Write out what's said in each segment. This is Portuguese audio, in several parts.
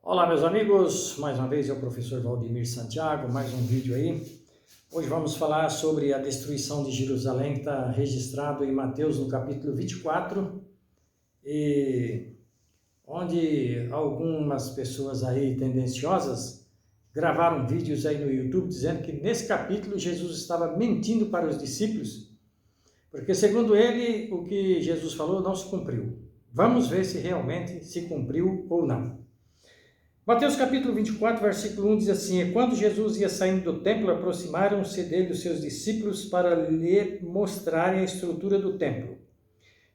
Olá meus amigos, mais uma vez é o professor Valdemir Santiago, mais um vídeo aí. Hoje vamos falar sobre a destruição de Jerusalém, que está registrado em Mateus no capítulo 24, e onde algumas pessoas aí tendenciosas gravaram vídeos aí no YouTube dizendo que nesse capítulo Jesus estava mentindo para os discípulos, porque segundo ele o que Jesus falou não se cumpriu. Vamos ver se realmente se cumpriu ou não. Mateus capítulo 24, versículo 1 diz assim: E quando Jesus ia saindo do templo, aproximaram-se dele os seus discípulos para lhe mostrarem a estrutura do templo.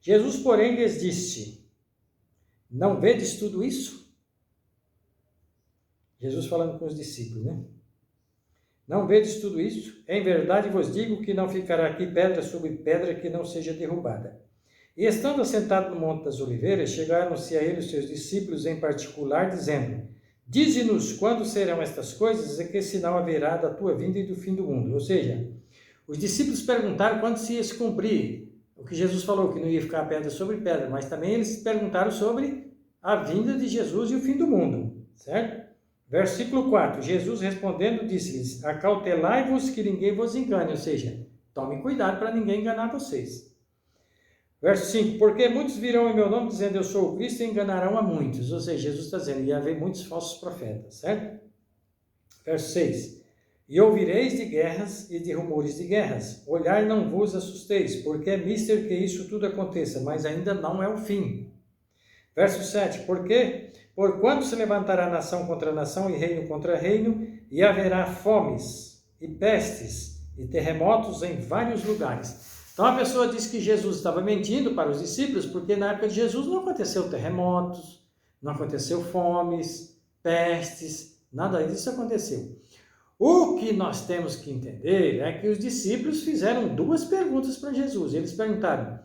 Jesus, porém, lhes disse: Não vedes tudo isso? Jesus falando com os discípulos, né? Não vedes tudo isso? Em verdade vos digo que não ficará aqui pedra sobre pedra que não seja derrubada. E estando assentado no Monte das Oliveiras, chegaram-se a ele os seus discípulos em particular, dizendo: Dize-nos quando serão estas coisas e que sinal haverá da tua vinda e do fim do mundo. Ou seja, os discípulos perguntaram quando se ia se cumprir o que Jesus falou, que não ia ficar pedra sobre pedra, mas também eles perguntaram sobre a vinda de Jesus e o fim do mundo, certo? Versículo 4, Jesus respondendo disse-lhes: Acautelai-vos que ninguém vos engane, ou seja, tome cuidado para ninguém enganar vocês. Verso 5, porque muitos virão em meu nome dizendo eu sou o Cristo e enganarão a muitos. Ou seja, Jesus está dizendo, ia haver muitos falsos profetas, certo? Verso 6, e ouvireis de guerras e de rumores de guerras. Olhai, não vos assusteis, porque é mister que isso tudo aconteça, mas ainda não é o fim. Verso 7, porque porquanto se levantará nação contra nação e reino contra reino, e haverá fomes e pestes e terremotos em vários lugares. Então a pessoa diz que Jesus estava mentindo para os discípulos, porque na época de Jesus não aconteceu terremotos, não aconteceu fomes, pestes, nada disso aconteceu. O que nós temos que entender é que os discípulos fizeram duas perguntas para Jesus. Eles perguntaram,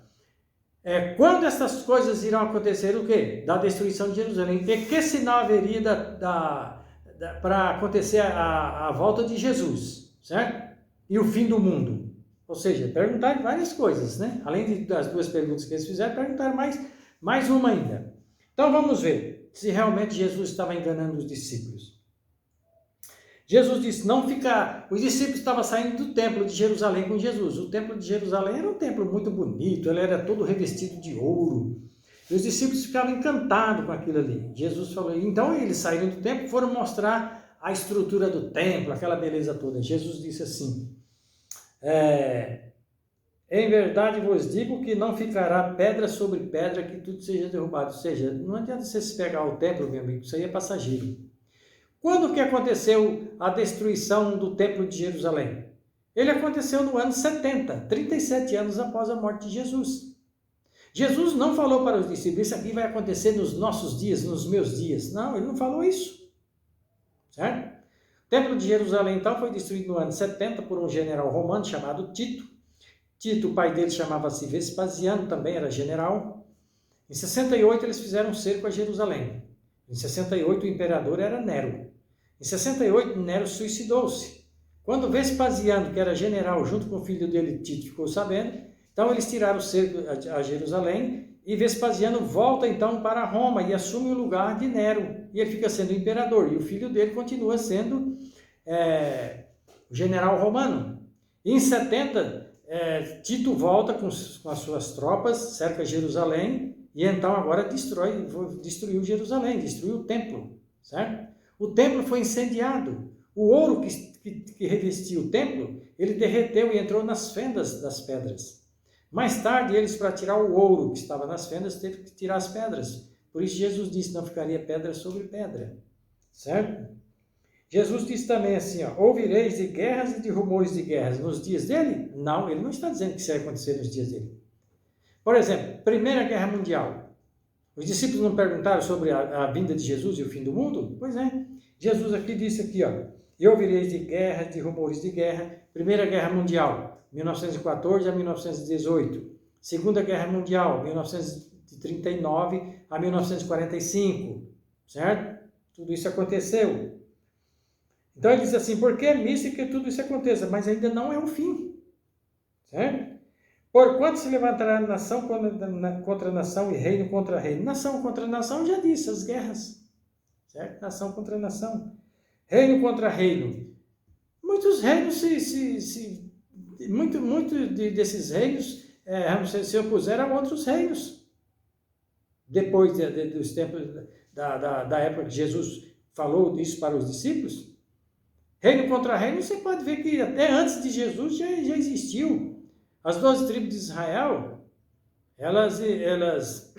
quando essas coisas irão acontecer, o quê? Da destruição de Jerusalém. E que sinal haveria para acontecer a volta de Jesus, certo? E o fim do mundo. Ou seja, perguntaram várias coisas, né? Além das duas perguntas que eles fizeram, perguntaram mais uma ainda. Então vamos ver se realmente Jesus estava enganando os discípulos. Jesus disse, não fica... Os discípulos estavam saindo do templo de Jerusalém com Jesus. O templo de Jerusalém era um templo muito bonito, ele era todo revestido de ouro. E os discípulos ficavam encantados com aquilo ali. Jesus falou, então eles saíram do templo e foram mostrar a estrutura do templo, aquela beleza toda. Jesus disse assim, em verdade vos digo que não ficará pedra sobre pedra que tudo seja derrubado. Ou seja, não adianta você se pegar o templo, meu amigo, isso aí é passageiro. Quando que aconteceu a destruição do templo de Jerusalém? Ele aconteceu no ano 70, 37 anos após a morte de Jesus. Jesus não falou para os discípulos, isso aqui vai acontecer nos nossos dias, nos meus dias. Não, ele não falou isso. Certo? O templo de Jerusalém, então, foi destruído no ano 70 por um general romano chamado Tito. Tito, o pai dele, chamava-se Vespasiano, também era general. Em 68, eles fizeram um cerco a Jerusalém. Em 68, o imperador era Nero. Em 68, Nero suicidou-se. Quando Vespasiano, que era general, junto com o filho dele, Tito, ficou sabendo, então eles tiraram o cerco a Jerusalém e Vespasiano volta, então, para Roma e assume o lugar de Nero. E ele fica sendo imperador. E o filho dele continua sendo o general romano. E em 70, Tito volta com as suas tropas, cerca Jerusalém, e então agora destruiu Jerusalém, destruiu o templo, certo? O templo foi incendiado, o ouro que revestia o templo, ele derreteu e entrou nas fendas das pedras. Mais tarde, eles, para tirar o ouro que estava nas fendas, teve que tirar as pedras. Por isso Jesus disse, não ficaria pedra sobre pedra, certo? Jesus disse também assim, ouvireis de guerras e de rumores de guerras nos dias dele? Não, ele não está dizendo que isso vai acontecer nos dias dele. Por exemplo, Primeira Guerra Mundial. Os discípulos não perguntaram sobre a vinda de Jesus e o fim do mundo? Pois é. Jesus aqui disse aqui, e ouvireis de guerras, de rumores de guerra. Primeira Guerra Mundial, 1914 a 1918. Segunda Guerra Mundial, 1939 a 1945. Certo? Tudo isso aconteceu. Então ele diz assim, porque é misto que tudo isso aconteça, mas ainda não é o fim. Certo? Porquanto se levantará nação contra nação e reino contra reino. Nação contra nação, já disse, as guerras. certo? Nação contra nação, reino contra reino. Muitos reinos desses reinos se opuseram a outros reinos. Depois dos tempos da época que Jesus falou isso para os discípulos, reino contra reino, você pode ver que até antes de Jesus já existiu. As 12 tribos de Israel, elas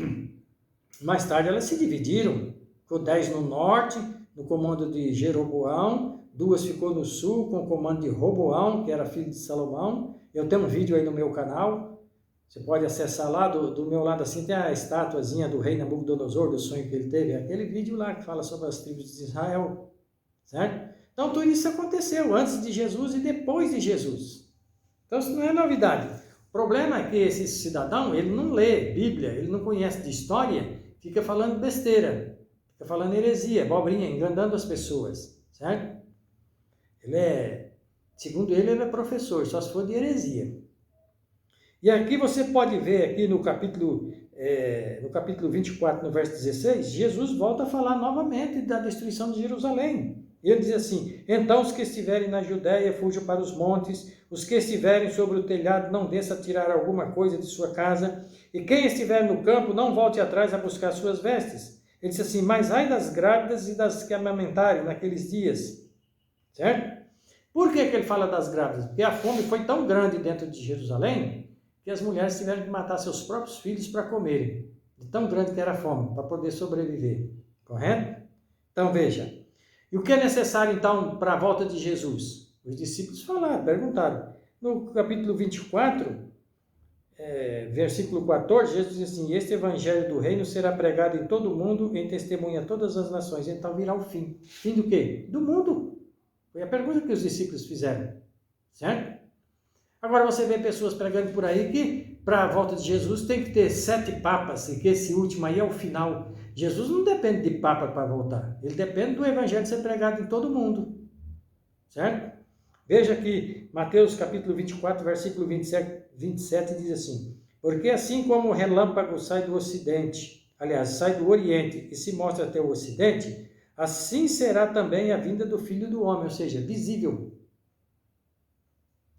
mais tarde elas se dividiram, ficou 10 no norte, no comando de Jeroboão, 2 ficou no sul, com o comando de Roboão, que era filho de Salomão. Eu tenho um vídeo aí no meu canal, você pode acessar lá, do meu lado assim, tem a estatuazinha do rei Nabucodonosor, do sonho que ele teve, aquele vídeo lá que fala sobre as tribos de Israel, certo? Então tudo isso aconteceu antes de Jesus e depois de Jesus. Então isso não é novidade. O problema é que esse cidadão, ele não lê Bíblia, ele não conhece de história, fica falando besteira, fica falando heresia, abobrinha, enganando as pessoas, certo? Segundo ele é professor, só se for de heresia. E aqui você pode ver, aqui no capítulo 24, no verso 16, Jesus volta a falar novamente da destruição de Jerusalém. Ele diz assim: então os que estiverem na Judéia fujam para os montes, os que estiverem sobre o telhado não desça a tirar alguma coisa de sua casa, e quem estiver no campo não volte atrás a buscar suas vestes. Ele diz assim: mas ai das grávidas e das que amamentarem naqueles dias. Certo? Por que ele fala das grávidas? Porque a fome foi tão grande dentro de Jerusalém que as mulheres tiveram que matar seus próprios filhos para comerem. De tão grande que era a fome, para poder sobreviver. Correto? Então veja. E o que é necessário então para a volta de Jesus? Os discípulos perguntaram. No capítulo 24, versículo 14, Jesus diz assim: este evangelho do reino será pregado em todo o mundo, em testemunha a todas as nações. Então virá o fim. Fim do quê? Do mundo. Foi a pergunta que os discípulos fizeram. Certo? Agora você vê pessoas pregando por aí que para a volta de Jesus tem que ter 7 papas e que esse último aí é o final. Jesus não depende de papa para voltar. Ele depende do evangelho ser pregado em todo mundo. Certo? Veja que Mateus capítulo 24, versículo 27 diz assim: porque assim como o relâmpago sai do ocidente, aliás, sai do oriente e se mostra até o ocidente, assim será também a vinda do Filho do Homem, ou seja, visível.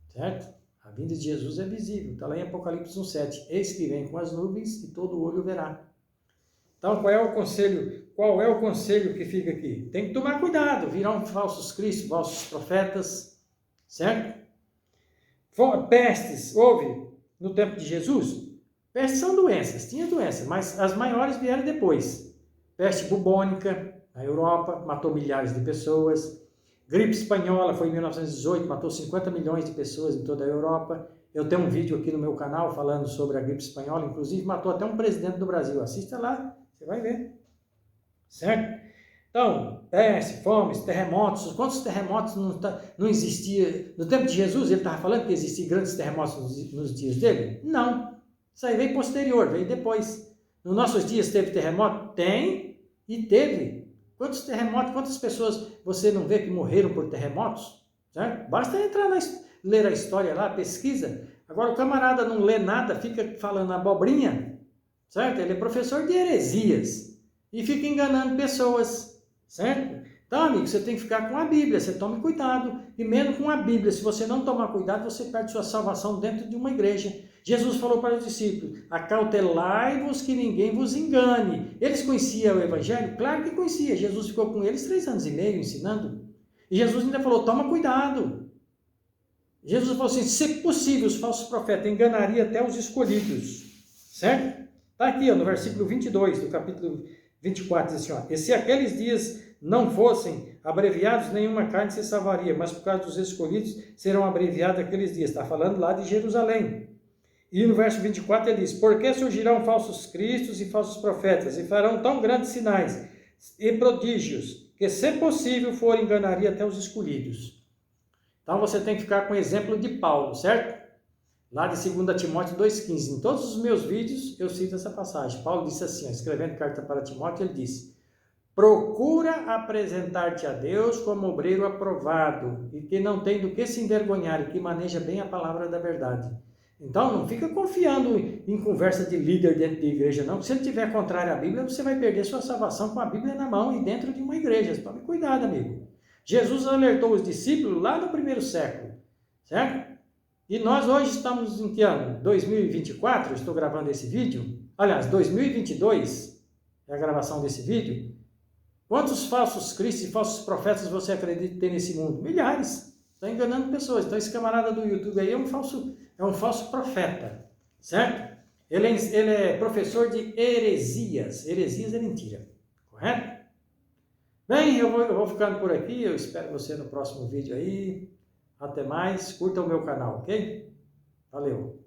Certo? A vinda de Jesus é visível. Está lá em Apocalipse 1,7. Eis que vem com as nuvens e todo olho verá. Então, qual é o conselho que fica aqui? Tem que tomar cuidado. Virão falsos cristos, falsos profetas. Certo? Pestes, houve no tempo de Jesus? Pestes são doenças. Tinha doenças, mas as maiores vieram depois. Peste bubônica na Europa, matou milhares de pessoas. Gripe espanhola foi em 1918, matou 50 milhões de pessoas em toda a Europa. Eu tenho um vídeo aqui no meu canal falando sobre a gripe espanhola, inclusive matou até um presidente do Brasil. Assista lá, você vai ver. Certo? Então, peste, fomes, terremotos. Quantos terremotos não existia? No tempo de Jesus, ele estava falando que existiam grandes terremotos nos dias dele? Não. Isso aí veio posterior, veio depois. Nos nossos dias teve terremoto? Tem e teve. Quantos terremotos, quantas pessoas você não vê que morreram por terremotos? Certo? Basta entrar ler a história lá, pesquisa. Agora o camarada não lê nada, fica falando abobrinha, certo? Ele é professor de heresias e fica enganando pessoas, certo? Então, amigo, você tem que ficar com a Bíblia, você tome cuidado. E mesmo com a Bíblia, se você não tomar cuidado, você perde sua salvação dentro de uma igreja. Jesus falou para os discípulos: acautelai-vos que ninguém vos engane. Eles conheciam o Evangelho? Claro que conhecia. Jesus ficou com eles 3 anos e meio ensinando. E Jesus ainda falou: toma cuidado. Jesus falou assim: se possível, os falsos profetas enganariam até os escolhidos. Certo? Está aqui, no versículo 22 do capítulo 24, diz assim: e se aqueles dias não fossem abreviados, nenhuma carne se salvaria, mas por causa dos escolhidos serão abreviados aqueles dias. Está falando lá de Jerusalém. E no verso 24 ele diz: porque surgirão falsos cristos e falsos profetas, e farão tão grandes sinais e prodígios, que se possível for enganaria até os escolhidos. Então você tem que ficar com o exemplo de Paulo, certo? Lá de 2 Timóteo 2,15. Em todos os meus vídeos eu cito essa passagem. Paulo disse assim, escrevendo carta para Timóteo, ele disse: procura apresentar-te a Deus como obreiro aprovado, e que não tem do que se envergonhar, e que maneja bem a palavra da verdade. Então, não fica confiando em conversa de líder dentro de igreja, não. Se ele tiver contrário à Bíblia, você vai perder sua salvação com a Bíblia na mão e dentro de uma igreja. Tome cuidado, amigo. Jesus alertou os discípulos lá no primeiro século, certo? E nós hoje estamos em que ano? 2024, estou gravando esse vídeo. Aliás, 2022 é a gravação desse vídeo. Quantos falsos cristos e falsos profetas você acredita ter nesse mundo? Milhares. Está enganando pessoas. Então esse camarada do YouTube aí é um falso profeta, certo? Ele é professor de heresias. Heresias é mentira, correto? Bem, eu vou ficando por aqui. Eu espero você no próximo vídeo aí. Até mais. Curta o meu canal, ok? Valeu.